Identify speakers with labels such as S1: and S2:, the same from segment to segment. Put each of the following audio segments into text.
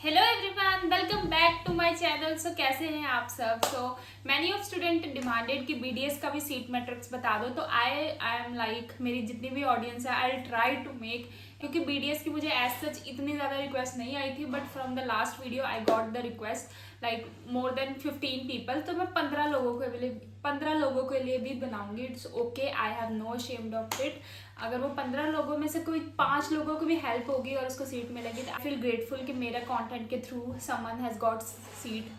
S1: Hello everyone, welcome back to my channel. So कैसे हैं आप सब। So many of student demanded कि बीडीएस का भी सीट मैट्रिक्स बता दो, तो आई एम लाइक मेरी जितनी भी ऑडियंस है आई ट्राई टू मेक, क्योंकि बीडीएस की मुझे एज सच इतनी ज़्यादा रिक्वेस्ट नहीं आई थी, but from the last video I got the request like more than 15 people. तो मैं 15 लोगों के लिए भी बनाऊंगी। It's okay, I have no shamed of it. अगर वो 15 लोगों में से कोई 5 लोगों को भी हेल्प होगी और उसको सीट मिलेगी, तो आई फील ग्रेटफुल कि मेरा कंटेंट के through someone has got seat.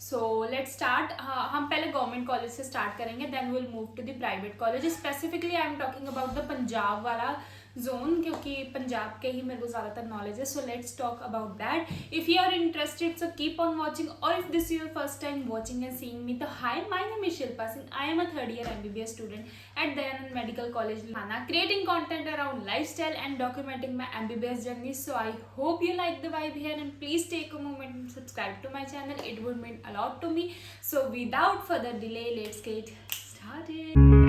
S1: So let's start. हम पहले गवर्नमेंट कॉलेज से स्टार्ट करेंगे, then will move to the private college. Specifically I am talking about the Punjab वाला जोन, क्योंकि पंजाब के ही मेरे को ज़्यादातर नॉलेज है। So let's talk about that. If you are interested, so keep on watching, और if this your first time watching and seeing me, तो hi, my name is Shilpa Singh. I am a third year MBBS student at Dayanand Medical College, Ludhiana, creating content around lifestyle and documenting my MBBS journey. So I hope you like the vibe here, and please take a moment and subscribe to my channel. It would mean a lot to me. So without further delay, let's get started.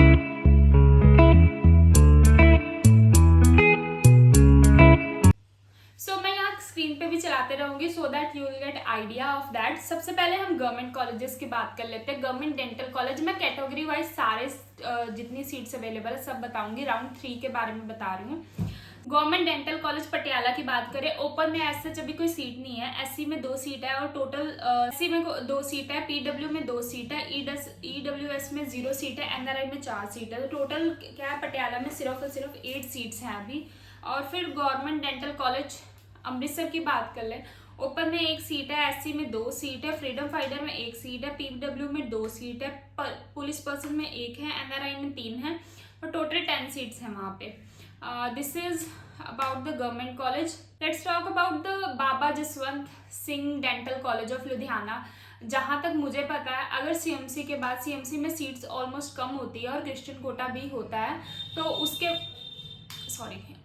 S1: मैं यहाँ screen पे भी चलाते रहूंगी so that you will get idea of that. सबसे पहले हम government colleges की बात कर लेते हैं। गवर्नमेंट डेंटल कॉलेज, मैं कैटेगरी वाइज सारे जितनी सीट्स अवेलेबल है सब बताऊंगी। राउंड 3 के बारे में बता रही हूँ। गवर्नमेंट डेंटल कॉलेज पटियाला की बात करें, ओपन में ऐसे सच अभी कोई सीट नहीं है। SC में 2 सीट है और टोटल SC में 2 सीट है, PW में 2 सीट है, EWS में 0 सीट है, NRI में 4 सीट है। तो टोटल क्या है, पटियाला में सिर्फ और सिर्फ 8 सीट्स हैं अभी। और फिर गवर्नमेंट डेंटल कॉलेज अमृतसर की बात कर लें, ओपन में 1 सीट है, SC में 2 सीट है, फ्रीडम फाइटर में 1 सीट है, PW में 2 सीट है, पुलिस पर्सन में 1 है, NRI में 3 है, और टोटल 10 सीट्स हैं वहाँ पे। This is about the government college. Let's talk about the Baba Jaswant Singh dental College of Ludhiana. जहाँ तक मुझे पता है, अगर CMC के बाद, CMC में सीट्स ऑलमोस्ट कम होती है और क्रिश्चियन कोटा भी होता है, तो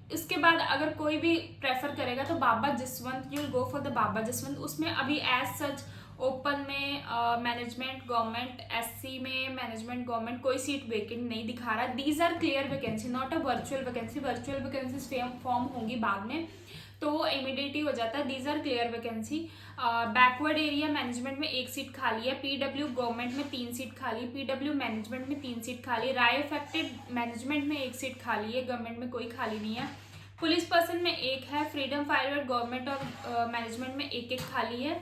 S1: उसके बाद अगर कोई भी प्रेफर करेगा तो Baba Jaswant, you will go for the Baba Jaswant. उसमें अभी एज सच ओपन में मैनेजमेंट गवर्नमेंट, SC में मैनेजमेंट गवर्नमेंट कोई सीट वेकेंट नहीं दिखा रहा। These are clear vacancy, not a virtual vacancy. Virtual vacancy form होंगी बाद में, तो वो इमीडिएट ही हो जाता है। These are clear vacancy. Backward area management में 1 सीट खाली है, PW गवर्नमेंट में 3 सीट खाली, PW मैनेजमेंट में 3 सीट खाली, राय अफेक्टेड मैनेजमेंट में 1 सीट खाली है, गवर्नमेंट में कोई खाली नहीं है। पुलिस पर्सन में 1 है, फ्रीडम फाइटर गवर्नमेंट और मैनेजमेंट में 1-1 खाली है,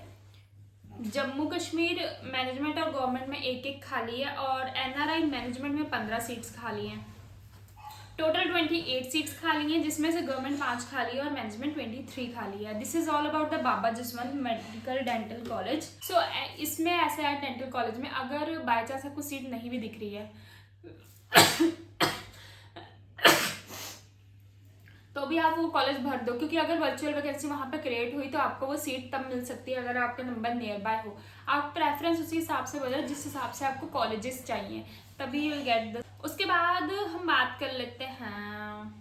S1: जम्मू कश्मीर मैनेजमेंट और गवर्नमेंट में 1-1 खाली है, और NRI मैनेजमेंट में 15 सीट्स खाली हैं। टोटल 28 सीट्स खाली हैं, जिसमें से गवर्नमेंट 5 खाली है और मैनेजमेंट 23 खाली है। This is all about the Baba Jaswant medical dental college. So इसमें ऐसे है, डेंटल कॉलेज में अगर बाय चांस आपको सीट नहीं भी दिख रही है तो भी आप वो कॉलेज भर दो, क्योंकि अगर वर्चुअल वैकेंसी वहाँ पे क्रिएट हुई तो आपको वो सीट तब मिल सकती है अगर आपका नंबर नियर बाय हो। आप प्रेफरेंस उसी हिसाब से बदलो जिस हिसाब से आपको कॉलेजेस चाहिए, तभी यू विल गेट द। उसके बाद हम बात कर लेते हैं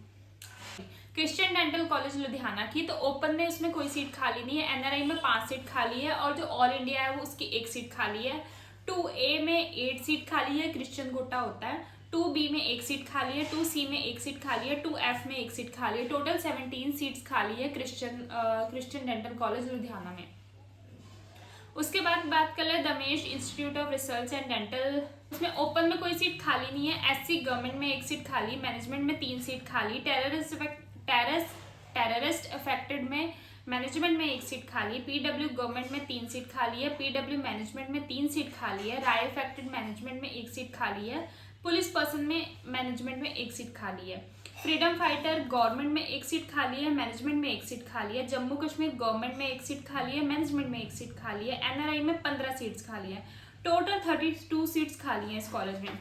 S1: क्रिश्चियन डेंटल कॉलेज लुधियाना की। तो ओपन में उसमें कोई सीट खाली नहीं है, NRI में 5 सीट खाली है, और जो ऑल इंडिया है वो उसकी 1 सीट खाली है। 2A में 8 सीट खाली है, क्रिश्चियन कोटा होता है। 2B में 1 सीट खाली है, 2C में 1 सीट खाली है, 2F में 1 सीट खाली है। टोटल 17 सीट्स खाली है क्रिश्चियन डेंटल कॉलेज लुधियाना में। उसके बाद बात कर ले Dashmesh institute of research and dental. उसमें ओपन में कोई सीट खाली नहीं है, SC गवर्नमेंट में 1 सीट खाली, मैनेजमेंट में 3 सीट खाली, टेररिस्ट अफेक्टेड में मैनेजमेंट में 1 सीट खाली, PW गवर्नमेंट में 3 सीट खाली है, PW मैनेजमेंट में 3 सीट खाली है, राय अफेक्टेड मैनेजमेंट में 1 सीट खाली है, पुलिस पर्सन में मैनेजमेंट में 1 सीट खाली है, फ्रीडम फाइटर गवर्नमेंट में 1 सीट खाली है, मैनेजमेंट में 1 सीट खाली है, जम्मू कश्मीर गवर्नमेंट में 1 सीट खाली है, मैनेजमेंट में 1 सीट खाली है, NRI में 15 सीट्स खाली है। टोटल 32 सीट्स खाली हैं इस कॉलेज में।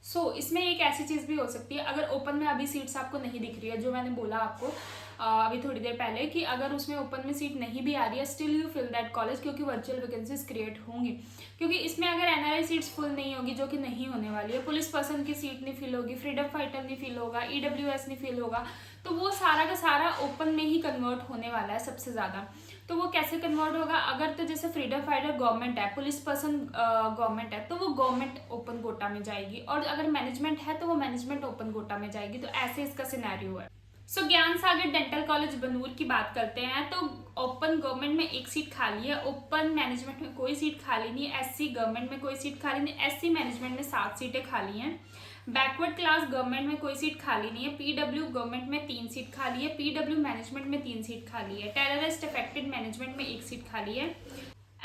S1: सो इसमें एक ऐसी चीज़ भी हो सकती है, अगर ओपन में अभी सीट्स आपको नहीं दिख रही है, जो मैंने बोला आपको अभी थोड़ी देर पहले, कि अगर उसमें ओपन में सीट नहीं भी आ रही है, still you fill that college, क्योंकि वर्चुअल वैकेंसीज क्रिएट होंगी। क्योंकि इसमें अगर NRI सीट्स फुल नहीं होगी, जो कि नहीं होने वाली है, पुलिस पर्सन की सीट नहीं फिल होगी, फ्रीडम फाइटर नहीं फिल होगा, EWS नहीं फिल होगा, तो वो सारा का सारा ओपन में ही कन्वर्ट होने वाला है सबसे ज़्यादा। तो वो कैसे कन्वर्ट होगा, अगर तो जैसे फ्रीडम फाइटर गवर्नमेंट है, पुलिस पर्सन गवर्नमेंट है, तो वो गवर्नमेंट ओपन कोटा में जाएगी, और अगर मैनेजमेंट है तो वो मैनेजमेंट ओपन कोटा में जाएगी। तो ऐसे इसका सिनेरियो है। सो ज्ञान सागर डेंटल कॉलेज बनूर की बात करते हैं, तो ओपन गवर्नमेंट में एक सीट खाली है, ओपन मैनेजमेंट में कोई सीट खाली नहीं है, एससी गवर्नमेंट में कोई सीट खाली नहीं, एससी मैनेजमेंट में 7 सीटें खाली हैं, बैकवर्ड क्लास गवर्नमेंट में कोई सीट खाली नहीं है, पीडब्ल्यू गवर्नमेंट में 3 सीट खाली है, पीडब्ल्यू मैनेजमेंट में 3 सीट खाली है, टेररिस्ट अफेक्टेड मैनेजमेंट में 1 सीट खाली है,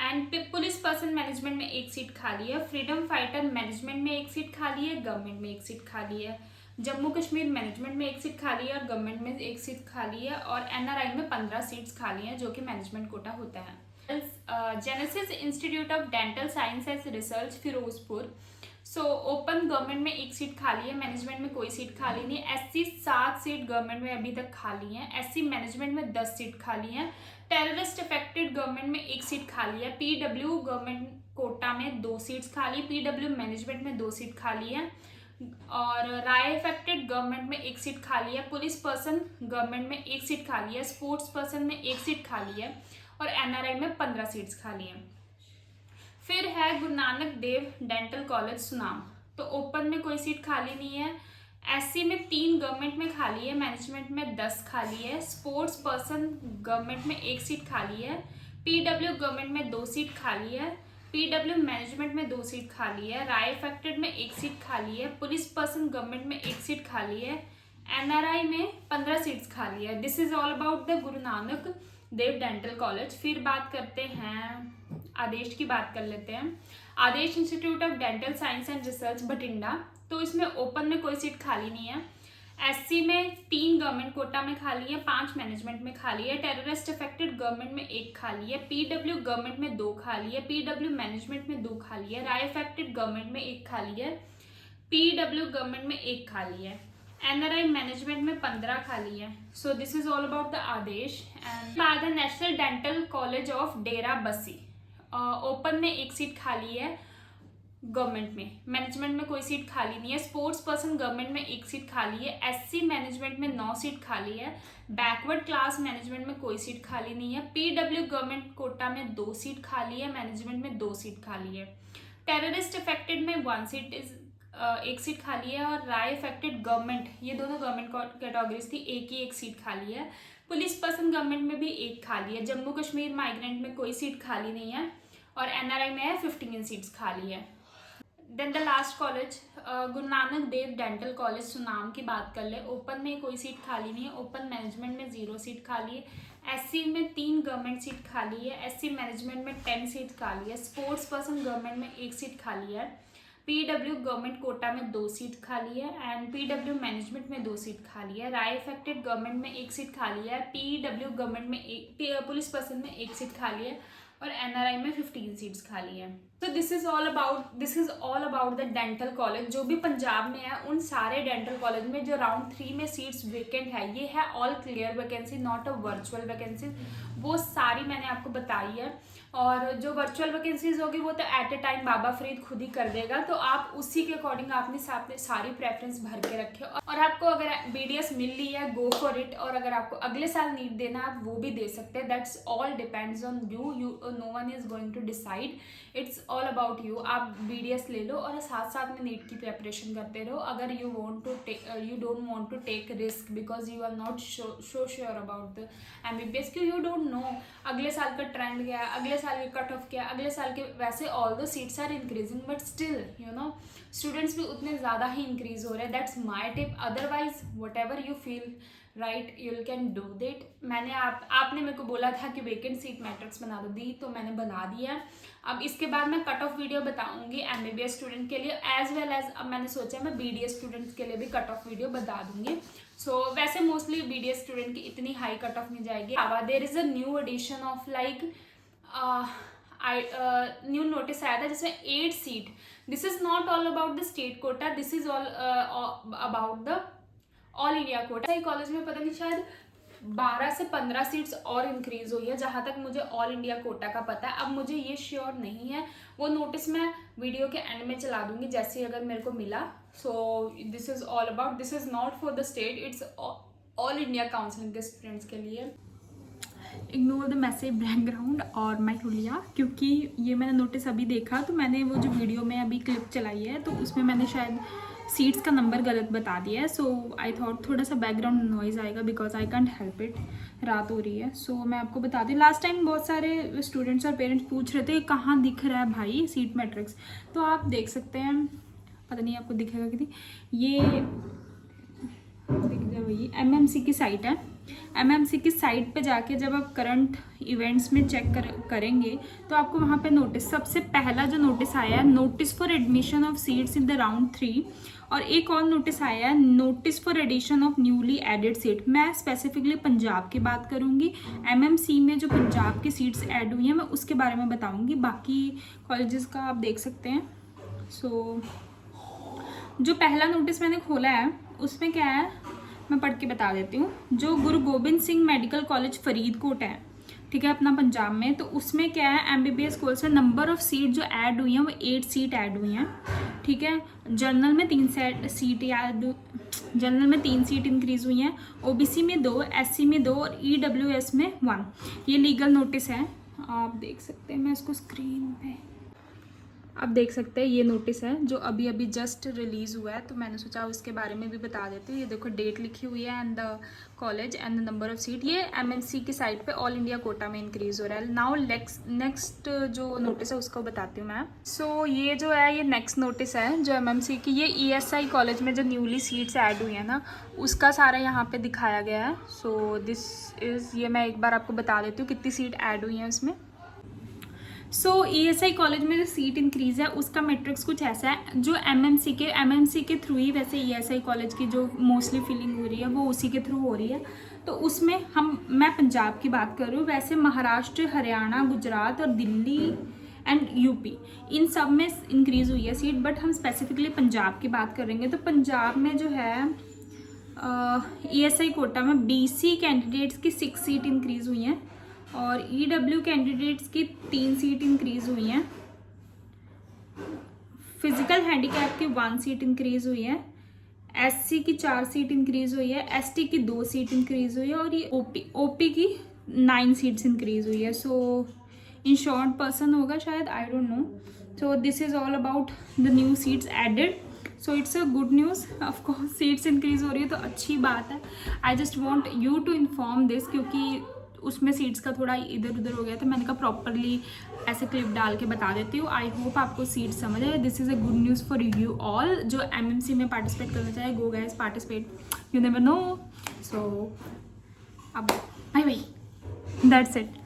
S1: एंड पुलिस पर्सन मैनेजमेंट में 1 सीट खाली है, फ्रीडम फाइटर मैनेजमेंट में 1 सीट खाली है, गवर्नमेंट में 1 सीट खाली है, जम्मू कश्मीर मैनेजमेंट में 1 सीट खाली है और गवर्नमेंट में 1 सीट खाली है, और एनआरआई में 15 सीट्स खाली हैं जो कि मैनेजमेंट कोटा होता है। Genesis Institute of dental science and Research Firozpur, so open government में 1 सीट खाली है, मैनेजमेंट में कोई सीट खाली नहीं है, एससी 7 सीट गवर्नमेंट में अभी तक खाली हैं, एससी मैनेजमेंट में 10 सीट खाली हैं, टेररिस्ट अफेक्टेड गवर्नमेंट में 1 सीट खाली है, पीडब्ल्यू गवर्नमेंट कोटा में 2 सीट्स खाली, पीडब्ल्यू मैनेजमेंट में 2 सीट खाली है, और राय अफेक्टेड गवर्नमेंट में 1 सीट खाली है, पुलिस पर्सन गवर्नमेंट में 1 सीट खाली है, स्पोर्ट्स पर्सन में 1 सीट खाली है, और एनआरआई में 15 सीट्स खाली हैं। फिर है गुरु नानक देव डेंटल कॉलेज सुनाम, तो ओपन में कोई सीट खाली नहीं है, एससी में 3 गवर्नमेंट में खाली है, मैनेजमेंट में 10 खाली है, स्पोर्ट्स पर्सन गवर्नमेंट में 1 सीट खाली है, पीडब्ल्यू गवर्नमेंट में 2 सीट खाली है, पीडब्ल्यू मैनेजमेंट में 2 सीट खाली है, राय अफेक्टेड में 1 सीट खाली है, पुलिस पर्सन गवर्नमेंट में 1 सीट खाली है, एनआरआई में 15 सीट्स खाली है। This is all about the Guru Nanak Dev dental college. फिर बात करते हैं आदेश की, बात कर लेते हैं। Adesh institute of dental science and research Bathinda, तो इसमें ओपन में कोई सीट खाली नहीं है, एससी में 3 गवर्नमेंट कोटा में खाली है, 5 मैनेजमेंट में खाली है, टेररिस्ट अफेक्टेड गवर्नमेंट में 1 खाली है, पीडब्ल्यू गवर्नमेंट में 2 खाली है, पीडब्ल्यू मैनेजमेंट में 2 खाली है, राय अफेक्टेड गवर्नमेंट में 1 खाली है, पीडब्ल्यू गवर्नमेंट में 1 खाली है, एनआरआई मैनेजमेंट में 15 खाली है। So this is all about the Adesh. And by the National Dental College of Dera Bassi, open में 1 सीट खाली है गवर्नमेंट में, मैनेजमेंट में कोई सीट खाली नहीं है, स्पोर्ट्स पर्सन गवर्नमेंट में 1 सीट खाली है, एससी मैनेजमेंट में 9 सीट खाली है, बैकवर्ड क्लास मैनेजमेंट में कोई सीट खाली नहीं है, पीडब्ल्यू गवर्नमेंट कोटा में 2 सीट खाली है, मैनेजमेंट में 2 सीट खाली है, टेररिस्ट अफेक्टेड में 1 सीट खाली है, और राय अफेक्टेड गवर्नमेंट, ये दोनों गवर्नमेंट कैटेगरीज थी, एक सीट खाली है, पुलिस पर्सन गवर्नमेंट में भी 1 खाली है, जम्मू कश्मीर माइग्रेंट में कोई सीट खाली नहीं है, और एनआरआई में 15 सीट्स खाली है। Then the last college Guru Nanak Dev dental college Sunam की बात कर ले। ओपन में कोई सीट खाली नहीं है, ओपन मैनेजमेंट में 0 सीट खाली है, एससी में 3 गवर्नमेंट सीट खाली है, एससी मैनेजमेंट में 10 सीट खाली है, स्पोर्ट्स पर्सन गवर्नमेंट में 1 सीट खाली है, पीडब्ल्यू गवर्नमेंट कोटा में 2 सीट खाली है, एंड पीडब्ल्यू मैनेजमेंट में 2 सीट खाली है, राय अफेक्टेड गवर्नमेंट में 1 सीट खाली है, पीडब्ल्यू गवर्नमेंट में पुलिस पर्सन में 1 सीट खाली है, और एनआरआई में 15 सीट्स खाली है। तो this is all about the dental college जो भी पंजाब में है, उन सारे डेंटल कॉलेज में जो राउंड 3 में सीट्स वेकेंट है, ये है all clear vacancy, not a virtual vacancy, वो सारी मैंने आपको बताई है। और जो वर्चुअल वैकेंसीज होगी वो तो एट ए टाइम बाबा फरीद खुद ही कर देगा, तो आप उसी के अकॉर्डिंग आपने सारी प्रेफरेंस भर के रखे, और आपको अगर बीडीएस मिल रही है गो फॉर इट, और अगर आपको अगले साल नीट देना आप वो भी दे सकते हैं। That's all depends on you, no one is going to decide, it's all about you. आप बीडीएस ले लो और साथ साथ में नीट की प्रेपरेशन करते रहो, अगर you don't want to take risk because you are not so sure about the MBBS, क्यों यू डोंट नो अगले साल का ट्रेंड क्या है, अगले साल के कट ऑफ क्या है, अगले साल के वैसे all the seats are increasing, but still you know students भी उतने ज़्यादा ही इंक्रीज हो रहे हैं। That's my tip, otherwise whatever you feel right you can do that. मैंने आपने मेरे को बोला था कि वेकेंट सीट मैट्रिक्स बना दी, तो मैंने बना दिया। अब इसके बाद मैं कट ऑफ वीडियो बताऊंगी एमबीबीएस स्टूडेंट के लिए एज वेल एज, अब मैंने सोचा मैं बीडीएस स्टूडेंट्स के लिए भी कट ऑफ वीडियो बता दूंगी। सो वैसे मोस्टली बीडीएस स्टूडेंट की इतनी हाई कट ऑफ नहीं जाएगी। There is a new edition of like new notice आया था जिसमें 8 seat, this is not all about the state quota, this is all about the all India quota. सही college में पता नहीं शायद 12 से 15 सीट्स और इंक्रीज हुई है, जहाँ तक मुझे ऑल इंडिया कोटा का पता है। अब मुझे ये श्योर नहीं है, वो नोटिस मैं वीडियो के एंड में चला दूंगी जैसे अगर मेरे को मिला। सो this is all about, this is not for the state, it's all India counselling के स्टूडेंट्स के लिए। इग्नोर द मैसेज बैकग्राउंड और माई हुलिया, क्योंकि ये मैंने नोटिस अभी देखा, तो मैंने वो जो वीडियो में अभी क्लिप चलाई है तो उसमें मैंने शायद सीट्स का नंबर गलत बता दिया है। सो आई थॉट थोड़ा सा बैकग्राउंड नॉइज़ आएगा because I can't help it, रात हो रही है। सो मैं आपको बता दी, लास्ट टाइम बहुत सारे स्टूडेंट्स और पेरेंट्स पूछ रहे थे कहाँ दिख रहा है भाई सीट मैट्रिक्स। तो आप देख सकते हैं, पता नहीं आपको दिखेगा कि नहीं, ये दिख जाए वही एमएमसी की साइट है। एमएमसी की साइट पे जाके जब आप करंट इवेंट्स में चेक करेंगे तो आपको वहाँ पे नोटिस, सबसे पहला जो नोटिस आया है, notice for admission of seats in the round 3, और एक और नोटिस आया है, notice for addition of newly added seat. मैं स्पेसिफिकली पंजाब की बात करूँगी, एमएमसी में जो पंजाब की सीट्स ऐड हुई हैं मैं उसके बारे में बताऊँगी, बाकी कॉलेजेस का आप देख सकते हैं। सो जो पहला नोटिस मैंने खोला है उसमें क्या है मैं पढ़ के बता देती हूँ। जो गुरु गोबिंद सिंह मेडिकल कॉलेज फरीदकोट है, ठीक है, अपना पंजाब में, तो उसमें क्या है एमबीबीएस कोर्स में नंबर ऑफ सीट जो ऐड हुई हैं वो 8 सीट ऐड हुई हैं, ठीक है। जनरल में 3 सीट इंक्रीज हुई हैं, ओबीसी में 2, एससी में 2 और ईडब्ल्यूएस में 1। ये लीगल नोटिस है, आप देख सकते हैं, मैं इसको स्क्रीन पे आप देख सकते हैं, ये नोटिस है जो अभी अभी जस्ट रिलीज़ हुआ है, तो मैंने सोचा इसके बारे में भी बता देती हूँ। ये देखो डेट लिखी हुई है and the college and the number of seat. ये एमएमसी की साइट पे ऑल इंडिया कोटा में इंक्रीज़ हो रहा है। नाउ नेक्स्ट जो नोटिस है उसको बताती हूँ मैं। सो ये जो है ये नेक्स्ट नोटिस है जो एमएमसी की, ये ईएसआई कॉलेज में जो न्यूली सीट्स ऐड हुई हैं ना उसका सारा यहाँ पर दिखाया गया है। सो दिस इज़, ये मैं एक बार आपको बता देती हूँ कितनी सीट ऐड हुई हैं उसमें। सो ईएसआई कॉलेज में जो सीट इंक्रीज़ है उसका मैट्रिक्स कुछ ऐसा है, जो एमएमसी के थ्रू ही वैसे ईएसआई कॉलेज की जो मोस्टली फिलिंग हो रही है वो उसी के थ्रू हो रही है। तो उसमें मैं पंजाब की बात कर रही हूँ, वैसे महाराष्ट्र, हरियाणा, गुजरात और दिल्ली एंड यूपी इन सब में इंक्रीज़ हुई है सीट, बट हम स्पेसिफिकली पंजाब की बात करेंगे। तो पंजाब में जो है ईएसआई कोटा में बीसी कैंडिडेट्स की 6 सीट इंक्रीज़ हुई हैं और ईडब्ल्यू कैंडिडेट्स की 3 सीट इंक्रीज़ हुई हैं, फिजिकल हैंडीकैप की 1 सीट इंक्रीज़ हुई है, एससी की 4 सीट इंक्रीज़ हुई है, एसटी की 2 सीट इंक्रीज़ हुई है और ये ओपी की 9 सीट्स इंक्रीज़ हुई है। सो इन शॉर्ट पर्सन होगा शायद, I don't know. So this is all about the new seats added. So it's a good news, of course seats increase हो रही है तो अच्छी बात है। I just want you to inform this, क्योंकि उसमें सीट्स का थोड़ा इधर उधर हो गया था, मैंने कहा प्रॉपरली ऐसे क्लिप डाल के बता देती हूँ। आई होप आपको सीट समझ आए। This is a good news for you all. जो एमएमसी में पार्टिसिपेट करना चाहे, go guys participate, you never know. So अब bye bye, that's it.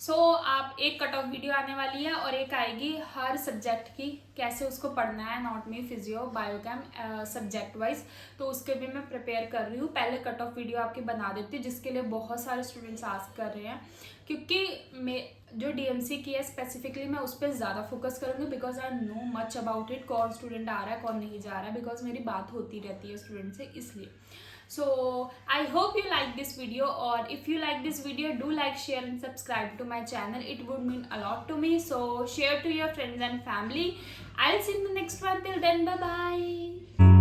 S1: So आप एक कट ऑफ वीडियो आने वाली है और एक आएगी हर सब्जेक्ट की, कैसे उसको पढ़ना है, anatomy, physio, biochem subject wise, तो उसके भी मैं प्रिपेयर कर रही हूँ। पहले कट ऑफ वीडियो आपकी बना देती हूँ जिसके लिए बहुत सारे स्टूडेंट्स आस्क कर रहे हैं, क्योंकि मैं जो डीएमसी की है स्पेसिफिकली मैं उस पर ज़्यादा फोकस करूँगी because I know much about it, कौन स्टूडेंट आ रहा है कौन नहीं जा रहा है, बिकॉज मेरी बात होती रहती है स्टूडेंट से, इसलिए। So I hope you like this video, or if you like this video, do like, share and subscribe to my channel. It would mean a lot to me. So share to your friends and family. I'll see you in the next one. Till then, bye bye.